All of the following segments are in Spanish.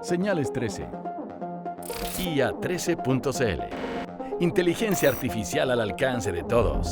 Señales 13. IA13.cl. Inteligencia artificial al alcance de todos.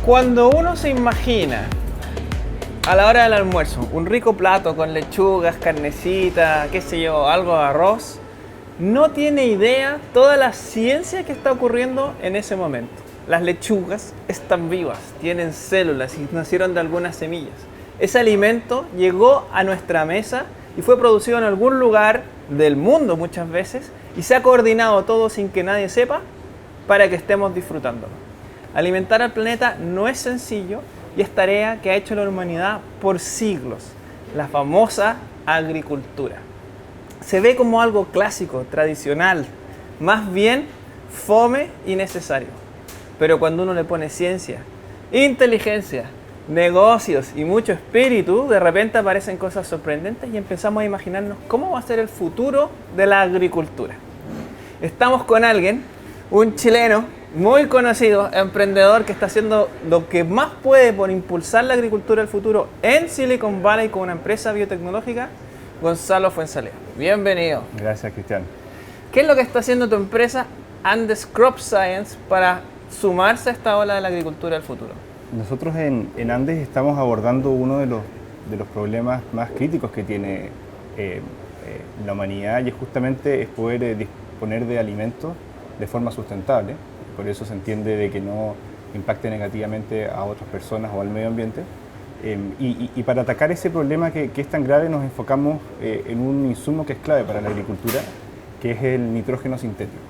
Cuando uno se imagina a la hora del almuerzo un rico plato con lechugas, carnecita, qué sé yo, algo de arroz, no tiene idea toda la ciencia que está ocurriendo en ese momento. Las lechugas están vivas, tienen células y nacieron de algunas semillas. Ese alimento llegó a nuestra mesa y fue producido en algún lugar del mundo muchas veces y se ha coordinado todo sin que nadie sepa para que estemos disfrutándolo. Alimentar al planeta no es sencillo y es tarea que ha hecho la humanidad por siglos, la famosa agricultura. Se ve como algo clásico, tradicional, más bien fome y necesario. Pero cuando uno le pone ciencia, inteligencia, negocios y mucho espíritu, de repente aparecen cosas sorprendentes y empezamos a imaginarnos cómo va a ser el futuro de la agricultura. Estamos con alguien, un chileno, muy conocido, emprendedor que está haciendo lo que más puede por impulsar la agricultura del futuro en Silicon Valley con una empresa biotecnológica, Gonzalo Fuenzalía. Bienvenido. Gracias, Cristian. ¿Qué es lo que está haciendo tu empresa Andes Crop Science para sumarse a esta ola de la agricultura del futuro? Nosotros en Andes estamos abordando uno de los problemas más críticos que tiene la humanidad y es justamente poder disponer de alimentos de forma sustentable. Por eso se entiende de que no impacte negativamente a otras personas o al medio ambiente. Y para atacar ese problema que es tan grave nos enfocamos en un insumo que es clave para la agricultura, que es el nitrógeno sintético.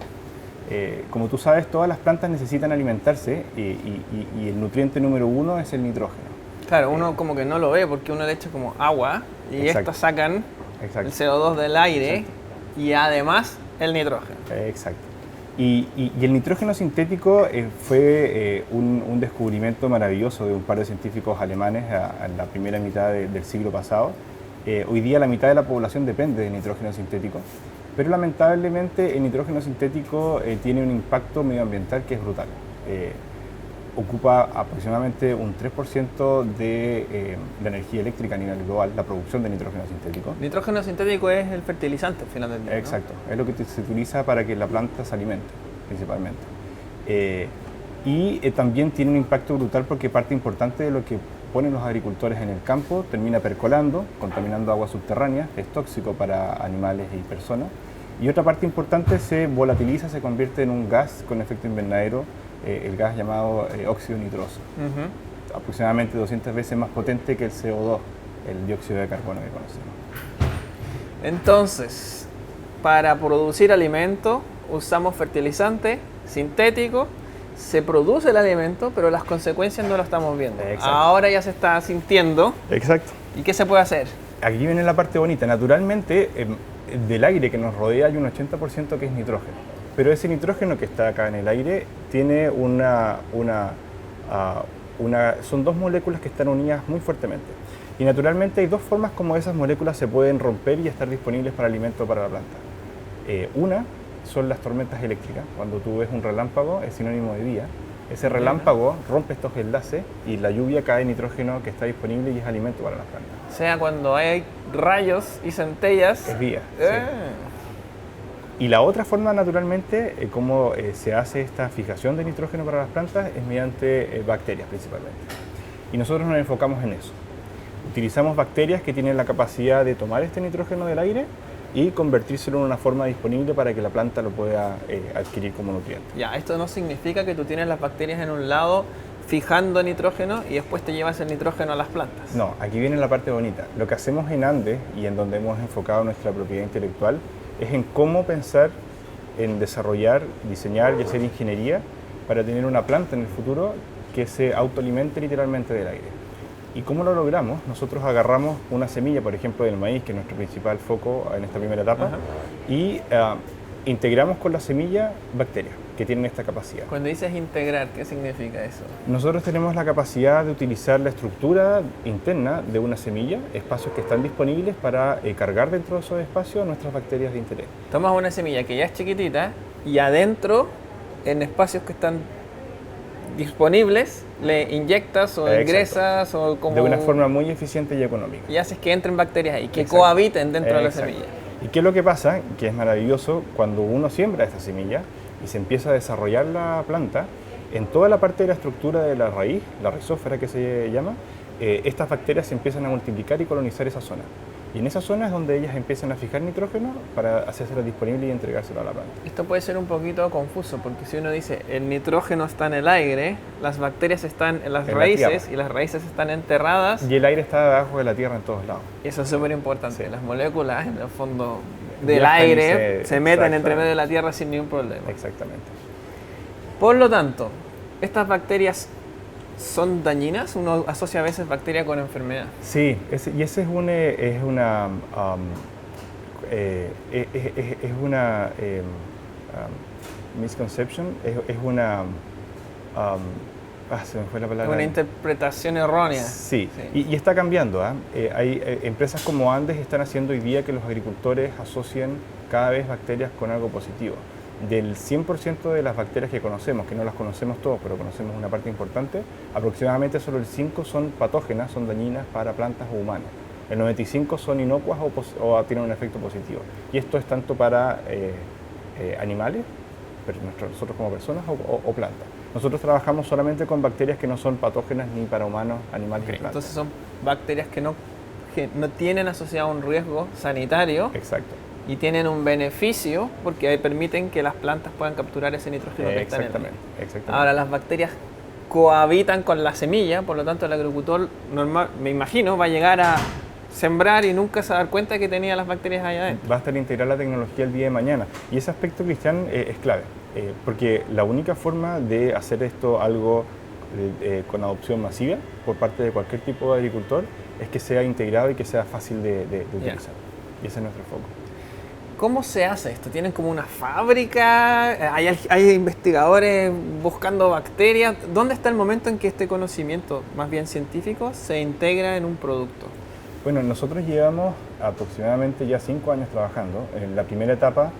Como tú sabes, todas las plantas necesitan alimentarse y el nutriente número uno es el nitrógeno. Claro, uno como que no lo ve porque uno le echa como agua y Exacto. estas sacan Exacto. el CO2 del aire. Exacto. Y además el nitrógeno. Exacto. Y el nitrógeno sintético fue un descubrimiento maravilloso de un par de científicos alemanes en la primera mitad del siglo pasado. Hoy día la mitad de la población depende del nitrógeno sintético, pero lamentablemente el nitrógeno sintético tiene un impacto medioambiental que es brutal. Ocupa aproximadamente un 3% de la energía eléctrica a nivel global, la producción de nitrógeno sintético. Nitrógeno sintético es el fertilizante al final del día, ¿no? Exacto, es lo que se utiliza para que la planta se alimente, principalmente. También tiene un impacto brutal porque parte importante de lo que ponen los agricultores en el campo termina percolando, contaminando aguas subterráneas, es tóxico para animales y personas. Y otra parte importante se volatiliza, se convierte en un gas con efecto invernadero, el gas llamado óxido nitroso, aproximadamente 200 veces más potente que el CO2, el dióxido de carbono que conocemos. Entonces, para producir alimento usamos fertilizante sintético, se produce el alimento, pero las consecuencias no lo estamos viendo. Exacto. Ahora ya se está sintiendo. Exacto. ¿Y qué se puede hacer? Aquí viene la parte bonita. Naturalmente, del aire que nos rodea hay un 80% que es nitrógeno. Pero ese nitrógeno que está acá en el aire tiene son dos moléculas que están unidas muy fuertemente. Y naturalmente hay dos formas como esas moléculas se pueden romper y estar disponibles para alimento para la planta. Una son las tormentas eléctricas. Cuando tú ves un relámpago es sinónimo de vida. Ese relámpago rompe estos enlaces y la lluvia cae nitrógeno que está disponible y es alimento para las plantas. O sea, cuando hay rayos y centellas. Es vida. Sí. Y la otra forma, naturalmente, cómo se hace esta fijación de nitrógeno para las plantas es mediante bacterias principalmente. Y nosotros nos enfocamos en eso. Utilizamos bacterias que tienen la capacidad de tomar este nitrógeno del aire y convertírselo en una forma disponible para que la planta lo pueda adquirir como nutriente. Ya, esto no significa que tú tienes las bacterias en un lado fijando nitrógeno y después te llevas el nitrógeno a las plantas. No, aquí viene la parte bonita. Lo que hacemos en Andes y en donde hemos enfocado nuestra propiedad intelectual es en cómo pensar en desarrollar, diseñar y hacer ingeniería para tener una planta en el futuro que se autoalimente literalmente del aire. ¿Y cómo lo logramos? Nosotros agarramos una semilla, por ejemplo, del maíz, que es nuestro principal foco en esta primera etapa, y integramos con la semilla bacterias que tienen esta capacidad. Cuando dices integrar, ¿qué significa eso? Nosotros tenemos la capacidad de utilizar la estructura interna de una semilla, espacios que están disponibles para cargar dentro de esos espacios nuestras bacterias de interés. Tomas una semilla que ya es chiquitita y adentro, en espacios que están disponibles, le inyectas o ingresas o como... De una forma muy eficiente y económica. Y haces que entren bacterias ahí, que cohabiten dentro de la semilla. ¿Y qué es lo que pasa? Que es maravilloso cuando uno siembra esta semilla y se empieza a desarrollar la planta, en toda la parte de la estructura de la raíz, la rizósfera que se llama, estas bacterias se empiezan a multiplicar y colonizar esa zona. Y en esa zona es donde ellas empiezan a fijar nitrógeno para hacérselo disponible y entregárselo a la planta. Esto puede ser un poquito confuso, porque si uno dice el nitrógeno está en el aire, las bacterias están en las raíces y las raíces están enterradas. Y el aire está debajo de la tierra en todos lados. Y eso es súper importante. Sí. Las moléculas en el fondo del aire se meten entre medio de la tierra sin ningún problema. Exactamente. Por lo tanto, estas bacterias ¿son dañinas? Uno asocia a veces bacteria con enfermedad. Sí, y esa es una misconception, es una... se me fue la palabra. Una interpretación errónea. Sí, sí. Y está cambiando. Hay empresas como Andes están haciendo hoy día que los agricultores asocien cada vez bacterias con algo positivo. Del 100% de las bacterias que conocemos, que no las conocemos todos, pero conocemos una parte importante, aproximadamente solo el 5 son patógenas, son dañinas para plantas o humanos. El 95 son inocuas o tienen un efecto positivo. Y esto es tanto para animales, nosotros como personas, o plantas. Nosotros trabajamos solamente con bacterias que no son patógenas ni para humanos, animales ni plantas. Entonces son bacterias que no tienen asociado un riesgo sanitario. Exacto. Y tienen un beneficio porque permiten que las plantas puedan capturar ese nitrógeno que está en el aire. Exactamente. Ahora, las bacterias cohabitan con la semilla, por lo tanto el agricultor normal, me imagino, va a llegar a sembrar y nunca se va a dar cuenta que tenía las bacterias allá adentro. Va a estar integrada la tecnología el día de mañana. Y ese aspecto, Cristian, es clave. Porque la única forma de hacer esto algo con adopción masiva por parte de cualquier tipo de agricultor es que sea integrado y que sea fácil de utilizar. Y ese es nuestro foco. ¿Cómo se hace esto? ¿Tienen como una fábrica? ¿Hay investigadores buscando bacterias? ¿Dónde está el momento en que este conocimiento, más bien científico, se integra en un producto? Bueno, nosotros llevamos aproximadamente ya 5 años trabajando. En la primera etapa,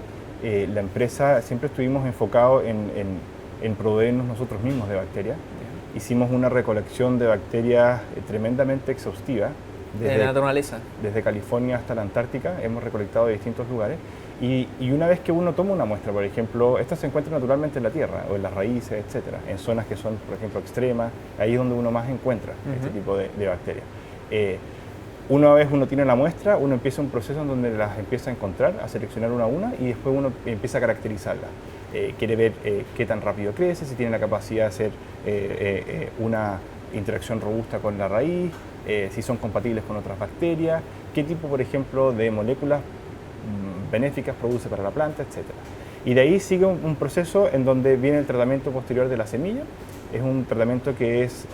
la empresa siempre estuvimos enfocados en proveernos nosotros mismos de bacterias. Hicimos una recolección de bacterias tremendamente exhaustiva. ¿De la naturaleza? Desde California hasta la Antártica, hemos recolectado de distintos lugares y una vez que uno toma una muestra, por ejemplo, esta se encuentra naturalmente en la tierra o en las raíces, etcétera, en zonas que son, por ejemplo, extremas, ahí es donde uno más encuentra este tipo de bacterias. Una vez uno tiene la muestra, uno empieza un proceso en donde las empieza a encontrar, a seleccionar una a una y después uno empieza a caracterizarlas. Quiere ver qué tan rápido crece, si tiene la capacidad de hacer una interacción robusta con la raíz, si son compatibles con otras bacterias, qué tipo, por ejemplo, de moléculas benéficas produce para la planta, etc. Y de ahí sigue un proceso en donde viene el tratamiento posterior de la semilla. Es un tratamiento que es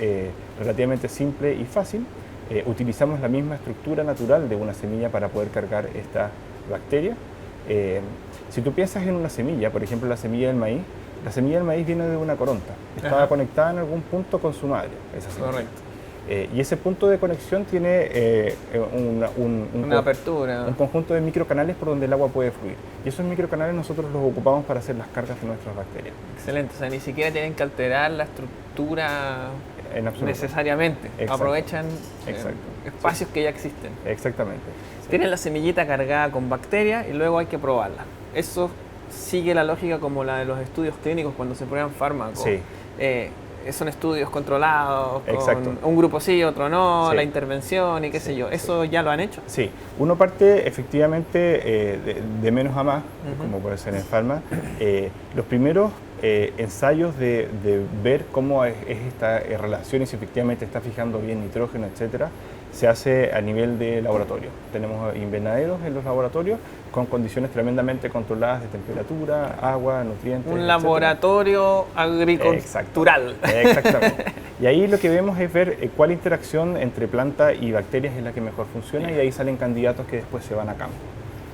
relativamente simple y fácil. Utilizamos la misma estructura natural de una semilla para poder cargar esta bacteria. Si tú piensas en una semilla, por ejemplo la semilla del maíz viene de una coronta. Estaba conectada en algún punto con su madre, esa semilla. Correcto. Y ese punto de conexión tiene una apertura. Un conjunto de microcanales por donde el agua puede fluir. Y esos microcanales nosotros los ocupamos para hacer las cargas de nuestras bacterias. Excelente, o sea, ni siquiera tienen que alterar la estructura necesariamente. Exacto. Aprovechan espacios que ya existen. Exactamente. Sí. Tienen la semillita cargada con bacterias y luego hay que probarla. Eso sigue la lógica como la de los estudios clínicos cuando se prueban fármacos. Sí. Son estudios controlados, Exacto. con un grupo sí, otro no, sí. La intervención y qué sé yo. ¿Eso ya lo han hecho? Sí, uno parte efectivamente de menos a más, como puede ser en Pharma. Los primeros ensayos de ver cómo es esta relación y si efectivamente está fijando bien nitrógeno, etcétera, se hace a nivel de laboratorio. Tenemos invernaderos en los laboratorios con condiciones tremendamente controladas de temperatura, agua, nutrientes, Un etcétera. laboratorio agricultural. Exactamente. Y ahí lo que vemos es ver cuál interacción entre planta y bacterias es la que mejor funciona, y ahí salen candidatos que después se van a campo.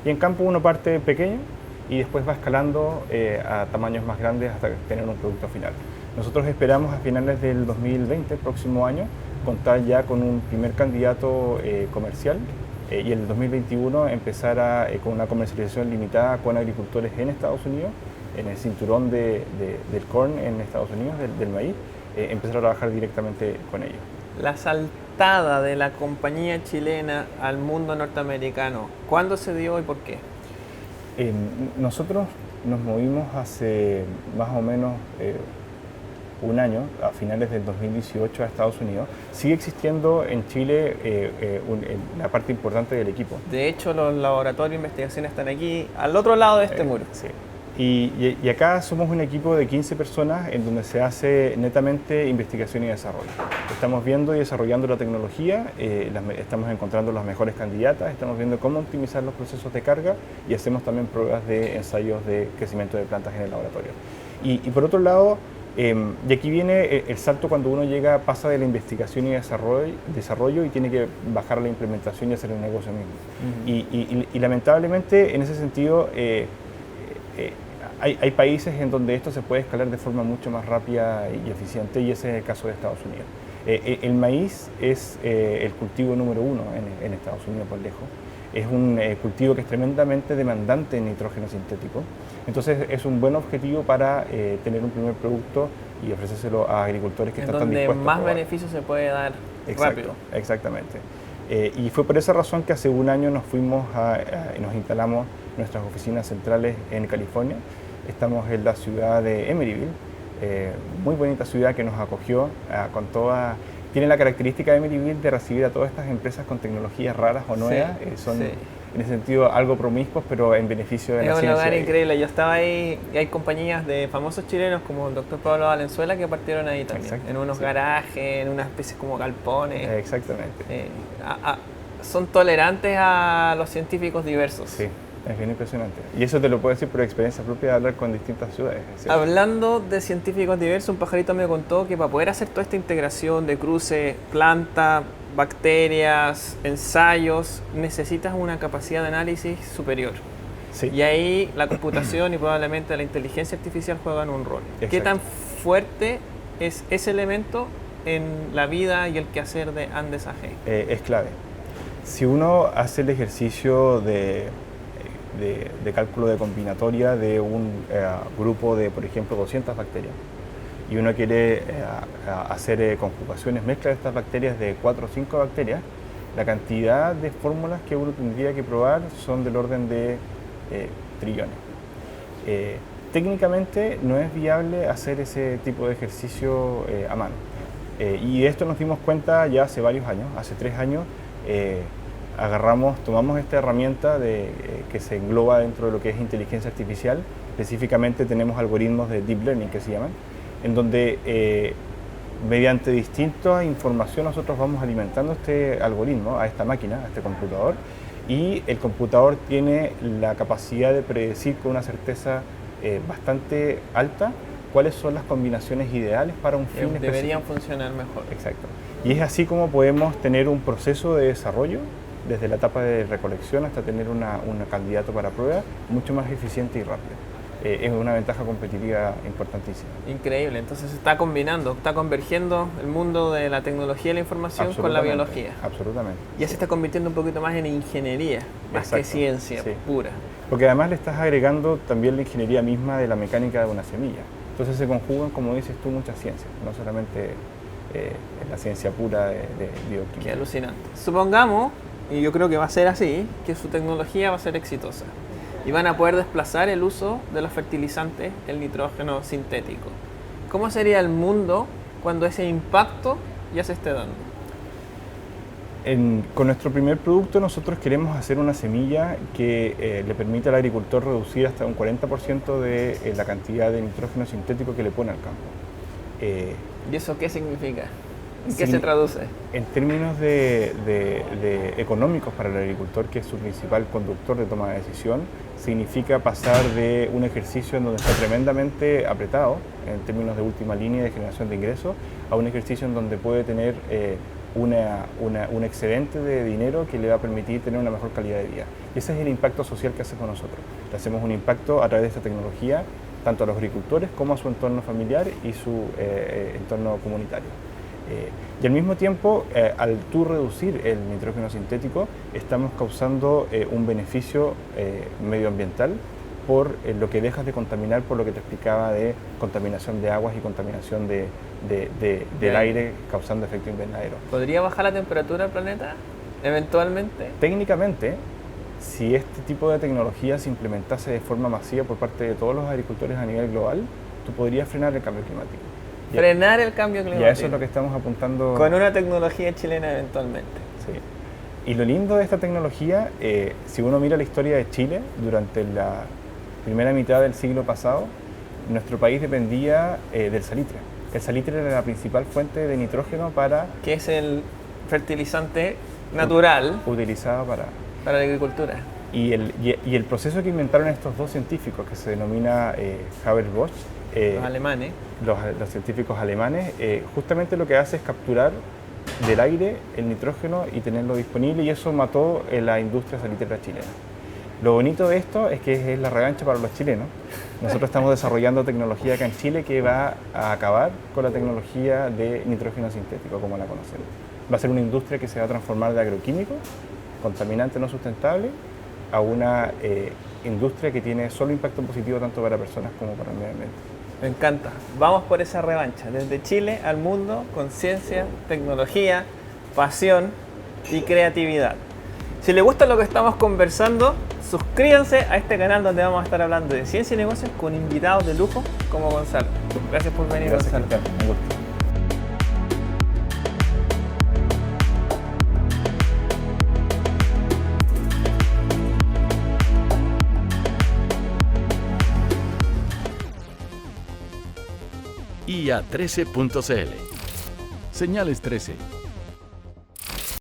Y en campo uno parte pequeño y después va escalando a tamaños más grandes hasta tener un producto final. Nosotros esperamos a finales del 2020, próximo año, contar ya con un primer candidato comercial, y en el 2021 empezar con una comercialización limitada con agricultores en Estados Unidos, en el cinturón del corn en Estados Unidos, del maíz, empezar a trabajar directamente con ellos. La saltada de la compañía chilena al mundo norteamericano, ¿cuándo se dio y por qué? Nosotros nos movimos hace más o menos un año, a finales del 2018, a Estados Unidos. Sigue existiendo en Chile la parte importante del equipo. De hecho, los laboratorios de investigación están aquí, al otro lado de este muro. Sí. Y acá somos un equipo de 15 personas en donde se hace netamente investigación y desarrollo. Estamos viendo y desarrollando la tecnología, estamos encontrando las mejores candidatas, estamos viendo cómo optimizar los procesos de carga, y hacemos también pruebas de ensayos de crecimiento de plantas en el laboratorio. Y por otro lado, y aquí viene el salto cuando uno pasa de la investigación y desarrollo y tiene que bajar a la implementación y hacer el negocio mismo. Y lamentablemente, en ese sentido, hay países en donde esto se puede escalar de forma mucho más rápida y eficiente, y ese es el caso de Estados Unidos. El maíz es el cultivo número uno en Estados Unidos por lejos. Es un cultivo que es tremendamente demandante en nitrógeno sintético. Entonces es un buen objetivo para tener un primer producto y ofrecérselo a agricultores que están tan dispuestos a donde más probar. beneficio se puede dar rápido. Exactamente. Y fue por esa razón que hace un año nos fuimos y nos instalamos nuestras oficinas centrales en California. Estamos en la ciudad de Emeryville, muy bonita ciudad que nos acogió con toda... Tiene la característica de Emeryville de recibir a todas estas empresas con tecnologías raras o nuevas. Son en ese sentido algo promiscuos, pero en beneficio de la ciencia. Es un lugar increíble. Yo estaba ahí y hay compañías de famosos chilenos como el doctor Pablo Valenzuela que partieron ahí también. Exacto, en unos garajes, en unas especies como galpones. Exactamente. Son tolerantes a los científicos diversos. Sí. Es bien impresionante. Y eso te lo puedo decir por experiencia propia de hablar con distintas ciudades. Hablando de científicos diversos, un pajarito me contó que para poder hacer toda esta integración de cruce, planta, bacterias, ensayos, necesitas una capacidad de análisis superior. Sí. Y ahí la computación y probablemente la inteligencia artificial juegan un rol. Exacto. ¿Qué tan fuerte es ese elemento en la vida y el quehacer de Andes AG? Es clave. Si uno hace el ejercicio de cálculo de combinatoria de un grupo de, por ejemplo, 200 bacterias, y uno quiere hacer conjugaciones, mezcla de estas bacterias de 4 o 5 bacterias, la cantidad de fórmulas que uno tendría que probar son del orden de trillones. Técnicamente no es viable hacer ese tipo de ejercicio a mano. Y de esto nos dimos cuenta ya hace varios años, hace 3 años, tomamos esta herramienta que se engloba dentro de lo que es inteligencia artificial. Específicamente tenemos algoritmos de deep learning que se llaman, en donde mediante distinta información nosotros vamos alimentando este algoritmo a esta máquina, a este computador, y el computador tiene la capacidad de predecir con una certeza bastante alta cuáles son las combinaciones ideales para un fin específico. Deberían funcionar mejor. Exacto. Y es así como podemos tener un proceso de desarrollo desde la etapa de recolección hasta tener un candidato para prueba mucho más eficiente y rápido. Es una ventaja competitiva importantísima. Increíble, entonces se está combinando, está convergiendo el mundo de la tecnología y la información con la biología. Absolutamente. Ya se está convirtiendo un poquito más en ingeniería, más que ciencia pura. Porque además le estás agregando también la ingeniería misma de la mecánica de una semilla. Entonces se conjugan, como dices tú, muchas ciencias, no solamente la ciencia pura de bioquímica. Qué alucinante. Supongamos, y yo creo que va a ser así, que su tecnología va a ser exitosa y van a poder desplazar el uso de los fertilizantes, el nitrógeno sintético. ¿Cómo sería el mundo cuando ese impacto ya se esté dando? Con nuestro primer producto nosotros queremos hacer una semilla que le permita al agricultor reducir hasta un 40% de la cantidad de nitrógeno sintético que le pone al campo. ¿Y eso qué significa? ¿En qué se traduce? En términos de económicos para el agricultor, que es su principal conductor de toma de decisión, significa pasar de un ejercicio en donde está tremendamente apretado, en términos de última línea de generación de ingresos, a un ejercicio en donde puede tener un excedente de dinero que le va a permitir tener una mejor calidad de vida. Y ese es el impacto social que hacemos nosotros. Le hacemos un impacto a través de esta tecnología, tanto a los agricultores como a su entorno familiar y su entorno comunitario. Y al mismo tiempo, al tú reducir el nitrógeno sintético, estamos causando un beneficio medioambiental por lo que dejas de contaminar, por lo que te explicaba de contaminación de aguas y contaminación del aire causando efecto invernadero. ¿Podría bajar la temperatura del planeta eventualmente? Técnicamente, si este tipo de tecnología se implementase de forma masiva por parte de todos los agricultores a nivel global, tú podrías frenar el cambio climático. Frenar el cambio climático. Y a eso es lo que estamos apuntando. Con una tecnología chilena eventualmente. Sí. Y lo lindo de esta tecnología, si uno mira la historia de Chile, durante la primera mitad del siglo pasado, nuestro país dependía del salitre. El salitre era la principal fuente de nitrógeno para... Que es el fertilizante natural utilizado para la agricultura. Y el proceso que inventaron estos dos científicos, que se denomina Haber-Bosch, los alemanes, los científicos alemanes, justamente lo que hace es capturar del aire el nitrógeno y tenerlo disponible, y eso mató la industria salitrera chilena. Lo bonito de esto es que es la revancha para los chilenos. Nosotros estamos desarrollando tecnología acá en Chile que va a acabar con la tecnología de nitrógeno sintético como la conocemos. Va a ser una industria que se va a transformar de agroquímico, contaminante no sustentable, a una industria que tiene solo impacto positivo tanto para personas como para el medio ambiente. Me encanta. Vamos por esa revancha, desde Chile al mundo, con ciencia, tecnología, pasión y creatividad. Si les gusta lo que estamos conversando, suscríbanse a este canal donde vamos a estar hablando de ciencia y negocios con invitados de lujo como Gonzalo. Gracias por venir, Gracias, Gonzalo. Cristian. Me gusta. IA13.cl. Señales 13.